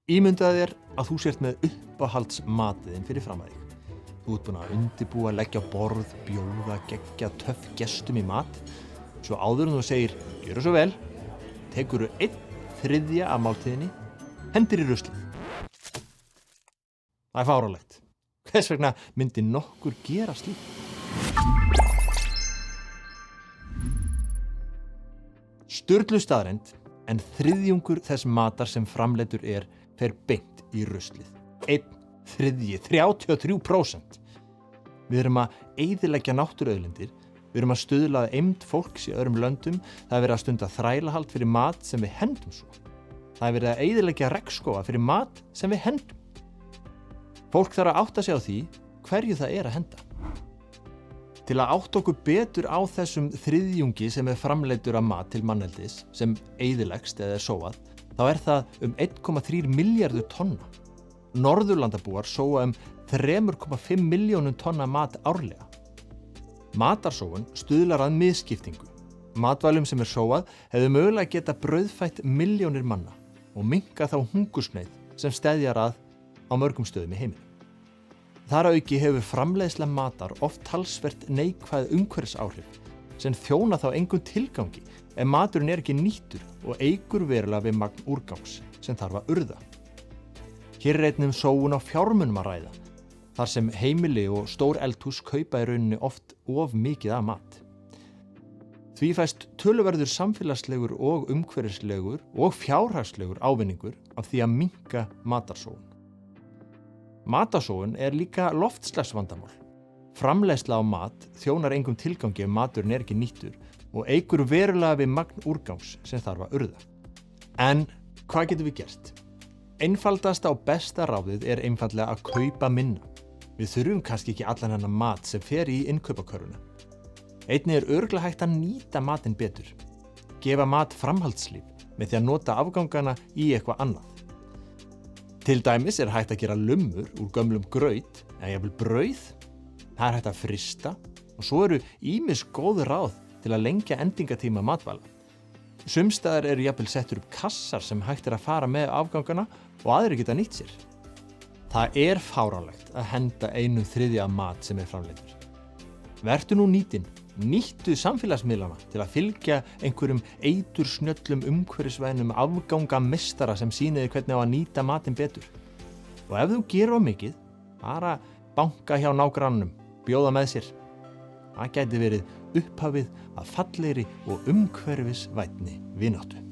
Ímyndaðu þér að þú sért með uppáhaldsmatiðinn fyrir fram að þig. Þú ert búin að undirbúa, leggja á borð, bjóða, geggja, töff gestum í mat. Svo áður en þú segir, gjöru svo vel, tekurðu 1/3 af máltíðinni, hendir í ruslið. Það er fáránlegt. Hvers vegna myndi nokkur gera slíkt? Sturlu staðreynd, en 1/3 þess matar sem framleiddur fer beint í ruslið. 1/3, 33%. Við erum að eyðileggja náttúruauðlindir, við erum að stuðla að eymd fólks í öðrum löndum, það er verið að stunda þrælahald fyrir mat sem við hendum svo. Það er verið að eyðileggja regnskóga fyrir mat sem við hendum. Fólk þarf að átta sig á því hverju það er að henda. Til að átta okkur betur á þessum 1/3 sem framleiddur af mat til manneldis, sem eyðileggst eða sóað, þá það 1,3 milljarður tonna. Norðurlandabúar sóa 3,5 milljónum tonna mat árlega. Matarsóun stuðlar að misskiptingu. Matvælum sem sóað hefðu mögulega geta brauðfætt milljónir manna og minnkað þá hungursneyð sem steðjar að á mörgum stöðum í heiminum. Þar að auki hefur framleiðsla matar oft talsvert neikvæð umhverfisáhrif sem þjóna þá engum tilgangi ef maturinn ekki nýttur og eykur verulega við magn úrgangs sem þarf að urða. Hér einnig sóun á fjármunum að ræða, þar sem heimili og stór eldhús kaupa í rauninni oft of mikið af mat. Því fæst töluverður samfélagslegur og umhverfislegur og fjárhagslegur ávinningur af því að minnka matarsóun. Matarsóun líka loftslagsvandamál. Framleiðsla á mat þjónar engum tilgangi ef maturinn ekki nýttur og eykur verulega við magn úrgangs sem þarf að urða. En hvað getum við gert? Einfaldasta og besta ráðið einfaldlega að kaupa minna. Við þurfum kannski ekki allan hennar mat sem fer í innkaupakörfuna. Einnig örugglega hægt að nýta matinn betur. Gefa mat framhaldslíf með því að nota afgangana í eitthvað annað. Til dæmis hægt að gera lummur úr gömlum graut eða jafnvel brauð. Það hægt að frysta og svo ýmis góð ráð til að lengja endingatíma matvæla. Sumstaðar jafnvel settur upp kassar sem hægt að fara með afgangana og aðrir geta nýtt sér. Það fáránlegt að henda 1/3 af mat sem framleiddur. Vertu nú nýttu samfélagsmiðlana til að fylgja einhverjum eitursnjöllum umhverfisvænum afgangameistara sem sýnir hvernig á að nýta matinn betur. Og ef þú gerir of mikið, bara banka hjá nágrannanum, bjóða með sér. Það gæti verið upphafið að fallegri og umhverfisvænni vináttu.